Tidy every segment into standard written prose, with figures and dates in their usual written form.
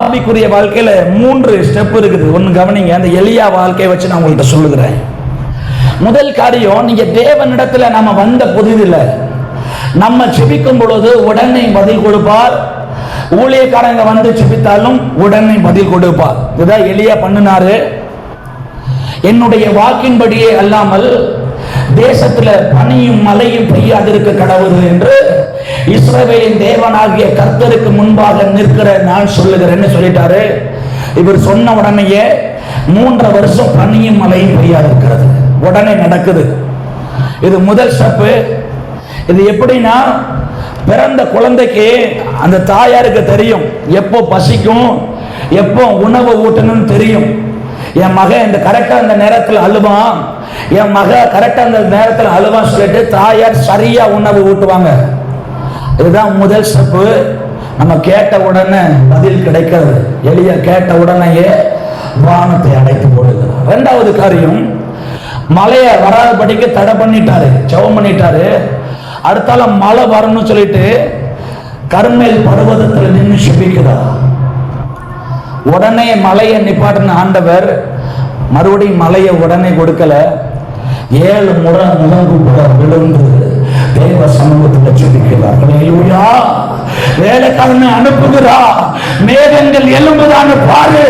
ஆவிக்குரிய வாழ்க்கையில 3 ஸ்டெப் இருக்குது. ஒன்னு கவனிங்க, அந்த எலியா வாழ்க்கையை வச்சு நான் உங்கள்கிட்ட சொல்லுகிறேன். முதல் காரியம், நீங்க தேவனிடத்துல நம்ம வந்த புதிதில்லை, நம்ம ஜெபிக்கும் பொழுது உடனே பதில் கொடுப்பார். ஊழியக்காரங்க வந்து ஜெபித்தாலும் உடனே பதில் கொடுப்பார். இதுதான் எலியா பண்ணினாரு. என்னுடைய வாக்கின்படியே அல்லாமல் தேசத்துல பனியும் மழையும் பெய்யாதிருக்க கடவுள் என்று இஸ்ரவேலின் தேவனாகிய கர்த்தருக்கு முன்பாக நிற்கிற நான் சொல்லுகிறேன்னு சொல்லிட்டாரு. இவர் சொன்ன உடனேயே 3 வருஷம் பனியும் மழையும் பெய்யாது இருக்கிறது. உடனே நடக்குது. இது முதல் ஸ்டெப்பு. இது எப்படின்னா, பிறந்த குழந்தைக்கு அந்த தாயாருக்கு தெரியும் எப்போ பசிக்கும், எப்போ உணவு ஊட்டணும்னு தெரியும். என் மகன் இந்த கரெக்டா அந்த நேரத்தில் அழுவான், என் மக கரெக்டா அந்த நேரத்தில் அழுவான்னு சொல்லிட்டு தாயார் சரியா உணவு ஊட்டுவாங்க. இதுதான் முதல் ஸ்டெப்பு. நம்ம கேட்ட உடனே பதில் கிடைக்கிறது. எளிய கேட்ட உடனேயே வானத்தை அடைத்து போடுகிறார். 2வது காரியம், மழையை வராதபடிக்கு தடை பண்ணிட்டாரு, ஜெபம் பண்ணிட்டாரு. அடுத்தால மழை வரணும்னு சொல்லிட்டு கர்மேல் பர்வதத்தில் நின்று செபிக்கிறார். உடனே மழையை நிப்பாட்டின ஆண்டவர் மறுபடியும் மழையை உடனே கொடுக்கல. 7 முறை முகங்குப்புற விழுந்து தேவ சமூகத்தில் செபிக்கிறார். ஹல்லேலூயா. வேலைக்காரனை அனுப்புகிறா. மேகங்கள் எலும்புதான்னு பாரு,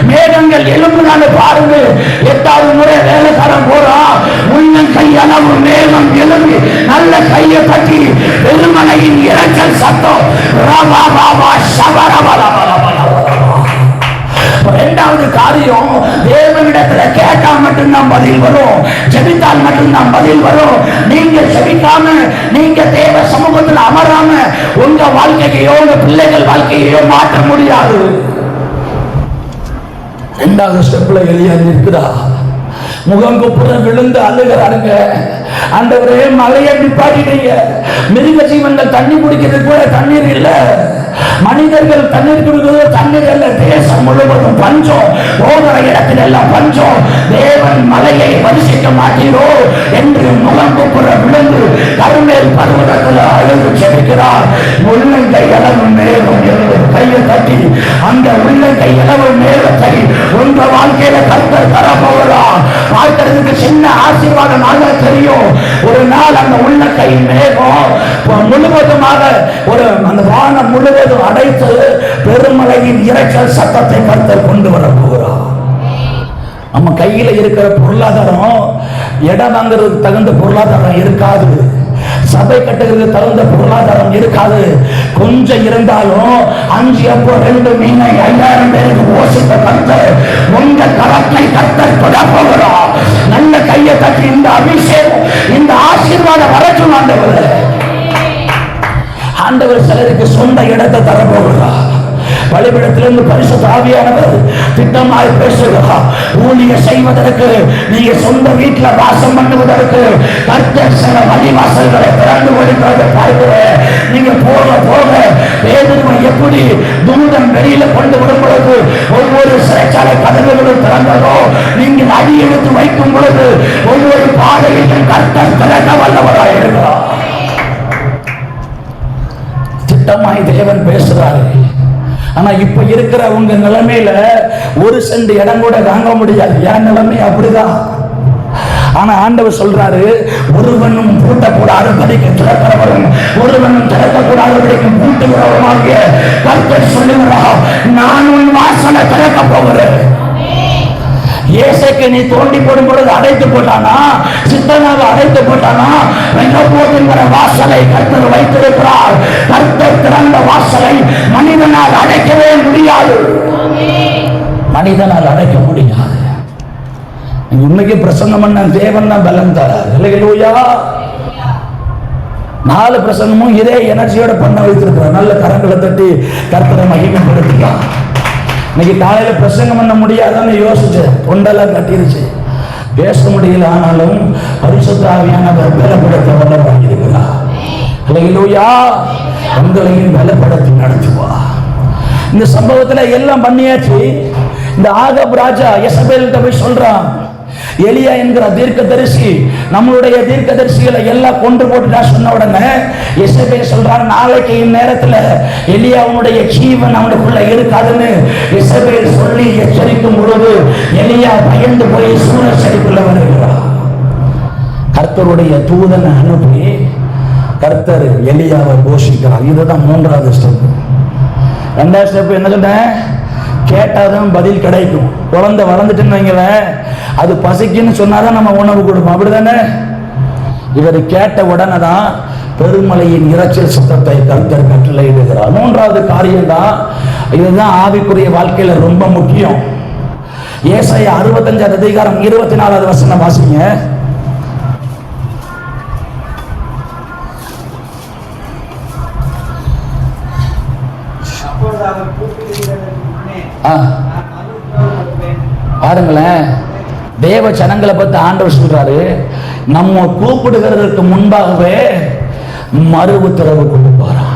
மேகங்கள் எலும்புதான்னு பாருங்க. 8வது முறை வேலைக்காரன் போறா. முன்னும் கையளவு மேகம் எழும்பி நல்ல கையை தட்டி பெருமலையின் இரைச்சல் சத்தம். ராபா ராபா சபரபலபலபல. 2வது காரியம், தேவனிடத்துல கேட்டா மட்டும்தான் பதில் வரும், ஜெபித்தால் மட்டும்தான் பதில் வரும். நீங்க ஜெபிக்காம, நீங்க தேவ சமூகத்தில் அமராம உங்க வாழ்க்கையோ உங்க பிள்ளைகள் வாழ்க்கையோ மாற்ற முடியாது. 2வது ஸ்டெப்ல எலியா நிற்கிறா. முகங்குப்புற விழுந்து அழுகிறாருங்க. ஆண்டவரே, மழையை நிப்பாட்டிட்டீங்க. மிருக ஜீவன்கள் தண்ணி குடிக்கிறதுக்கு கூட தண்ணீர் இல்ல, மனிதர்கள் தண்ணீர் குடிக்கிறது தண்ணீர் இல்ல. தேசம் முழுவதும் பஞ்சம், போகிற இடத்தில் எல்லாம் பஞ்சம். தேவன் மலையை வரிசிக்க மாட்டீரோ என்று முகங்குப்புற விழுந்து கர்மேல் பர்வதத்தில் அழுது செபிக்கிறார். உள்ளங்கை அளவு மேலும் கையை தட்டி அந்த உள்ளங்கை அளவு மேலத்தை உங்க வாழ்க்கையில கர்த்தர் தரப்போகிறார். பார்க்கிறதுக்கு சின்ன ஆசீர்வாதமாக தெரியும். ஒரு நாள் அந்த உள்ளங்கை மேகம் முழுவதுமாக அந்த வானம் முழுவதும் அடைத்து பெருமலையின் இரைச்சல் சத்தத்தை கர்த்தர் கொண்டு வர போகிறார். நம்ம கையில இருக்கிற பொருளாதாரம் இடம் வாங்குறதுக்கு தகுந்த பொருளாதாரம் இருக்காது, சபை கட்டுறதுக்கு தகுந்த பொருளாதாரம் இருக்காது. கொஞ்சம் இருந்தாலும் 5 அப்போ 2 மீனை 5000 பேருக்கு போஷித்த கர்த்தர் உங்க கரத்தை கர்த்தர் தொட போகிறார். நல்ல கையை தட்டி இந்த அபிஷேகம், இந்த ஆசீர்வாதம் வரட்டும். ஆண்டவர் சிலருக்கு சொந்த இடத்தை தரப்போகிறார். பலிபீடத்திலிருந்து பரிசுத்த ஆவியானவர் திட்டமாய் பேசுகிறார். ஊழியம் செய்வதற்கு, நீங்க சொந்த வீட்டில் வாசம் பண்ணுவதற்கு கர்த்தர் சில வழிவாசல்களை திறந்து கொடுக்கிறத பார்க்கிறேன். நீங்க போக போக பேதுருவை எப்படி தூதன் வெளியில கொண்டு விடும் பொழுது ஒவ்வொரு சிறைச்சாலை கதவுகளும் திறந்ததோ, நீங்கள் அடி எடுத்து வைக்கும் பொழுது ஒவ்வொரு பாதையிலும் கர்த்தர் திறக்க வல்லவராய் இருக்கிறார். திட்டமாய் தேவன் பேசுறாரு. ஆனா இப்ப இருக்கிற உங்க நிலைமையில 1 சென்ட் இடம் கூட வாங்க முடியாது. என் நிலைமை அப்படிதான். ஆனா ஆண்டவர் சொல்றாரு, ஒருவனும் பூட்டக்கூடாதபடிக்கு திறக்கிறவரும் ஒருவனும் திறக்கக்கூடாதபடிக்கு பூட்டுகிறவருமாகிய கர்த்தர் சொல்லுகிறார், நான் உன் வாசலை திறக்க போகிறேன். ஏசைக்கு நீ தோண்டி போடும் பொழுது அடைத்து போட்டானா, சித்தனாக அடைத்து போட்டானா, போகிற வாசலை கர்த்தர் வைத்திருக்கிறார். கர்த்தர் திறந்த வாசலை மனிதனால் அடைக்கவே முடியாது, மனிதனால் அடைக்க முடியாது. உண்மைக்கு பிரசங்கம் பண்ண தேவன் தான் பலம் தரார். ஹல்லேலூயா. 4 பிரசங்கமும் இதே எனர்ஜியோட பண்ண வைத்திருக்கிறார். நல்ல கரங்களை தட்டி கர்த்தரை மகிமைப்படுத்திக்கலாம். இன்னைக்கு காலையில பிரசங்கம் பண்ண முடியாதான்னு யோசிச்சு தொண்டெல்லாம் கட்டிருச்சு, பேச முடியல. ஆனாலும் பரிசுத்த ஆவியானவர் பலப்படுத்த வல்லவராக இருக்கிறார். ஹல்லேலூயா. உங்களையும் பலப்படுத்தி நடத்துவா. இந்த சம்பவத்துல எல்லாம் பண்ணியாச்சு. இந்த ஆகாப் ராஜா யெசபேல்கிட்ட போய் சொல்றான், எலியா என்கிற தீர்க்கதரிசி நம்மளுடைய தீர்க்கதரிசிகளை எல்லாம் கொண்டு போட்டுட்டா சொன்ன உடனே யெசபேல் சொல்றான், நாளைக்கு இந்நேரத்துல எலியாவுடைய ஜீவன் அவனுக்குள்ள இருக்காதுன்னு எசபேல் சொல்லி எச்சரிக்கும் பொழுது எலியா பயந்து போய் சூரச்செடிக்குள்ள வருகிறார். கர்த்தருடைய தூதனை அனுப்பி கர்த்தர் எலியாவை போஷிக்கிறார். இதுதான் மூன்றாவது ஸ்டெப். ரெண்டாவது ஸ்டெப் என்ன சொன்னேன்? கேட்டாதான் பதில் கிடைக்கும். குழந்தை வளர்ந்துட்டுன்னு வைங்களேன், அது பசிக்குன்னு சொன்னாதான் நம்ம உணவு கொடுப்போம், அப்படிதானே? இவர் கேட்ட உடனே தான் பெருமலையின் இரைச்சல் சத்தத்தை கர்த்தர் கட்டளையிடுகிறார். மூன்றாவது காரியம் தான், இதுதான் ஆவிக்குரிய வாழ்க்கையில ரொம்ப முக்கியம். ஏசாயா 65 அதிகாரம் 24வது வசனம் வாசிங்க. பாருங்களேன், தேவ ஜனங்களை பத்தி ஆண்டவர் சொல்றாரு, நம்ம கூப்பிடுகிறதுக்கு முன்பாகவே மறு உத்தரவு கொடுப்பாராம்.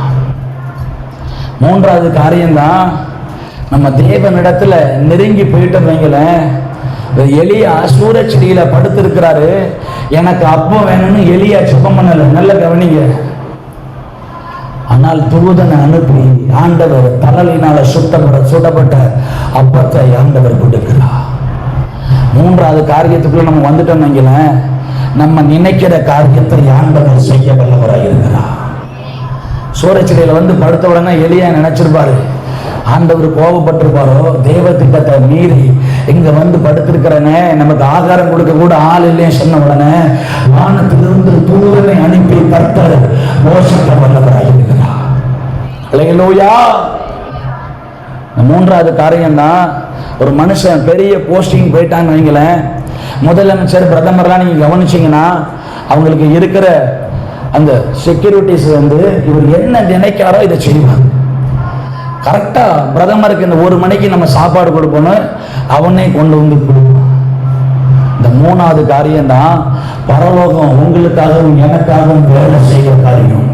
மூன்றாவது காரியம்தான், நம்ம தேவனிடத்துல நெருங்கி போயிட்டு வைங்களேன். எலியா சூரச்செடியில படுத்திருக்கிறாரு, எனக்கு அப்பம் வேணும்னு எலியா ஜெபம் பண்ணல. நல்ல கவனிங்க. ஆனால் தூதனை அனுப்பி ஆண்டவர் தழலினால சுட்டப்பட்ட அப்பத்தை ஆண்டவர் கொடுக்கிறார். மூன்றாவது காரியத்துக்குள்ள நம்ம வந்துட்டோம் வைங்களேன், நம்ம நினைக்கிற காரியத்தை ஆண்டவர் செய்ய வல்லவராக இருக்கிறார். சூரச்செடியில வந்து படுத்த உடனே எலியா நினைச்சிருப்பாரு, ஆண்டவர் கோபப்பட்டிருப்பாரோ, தேவ திட்டத்தை மீறி இங்க வந்து படுத்திருக்கிறனே, நமக்கு ஆகாரம் கொடுக்க கூட ஆள் இல்லைன்னு சொன்ன உடனே வானத்திலிருந்து தூதனை அனுப்பி கர்த்தர் போஷிக்க வல்லவராக இருக்கிறார். அல்லேலூயா. மூன்றாவது காரியம் தான், ஒரு மனுஷன் பெரிய போஸ்டிங் போயிட்டான்னு வைங்களேன், முதலமைச்சர் பிரதமர்லாம் நீங்க கவனிச்சீங்கன்னா அவங்களுக்கு இருக்கிற அந்த செக்யூரிட்டிஸ் வந்து இவர் என்ன நினைக்காரோ இதை செய்வாங்க. கரெக்டா பிரதமருக்கு இந்த 1 மணிக்கு நம்ம சாப்பாடு கொடுப்போம், அவனே கொண்டு வந்து கொடுப்போம். இந்த மூணாவது காரியம் தான் பரலோகம் உங்களுக்காகவும் எனக்காகவும் வேலை செய்ய காரியம்.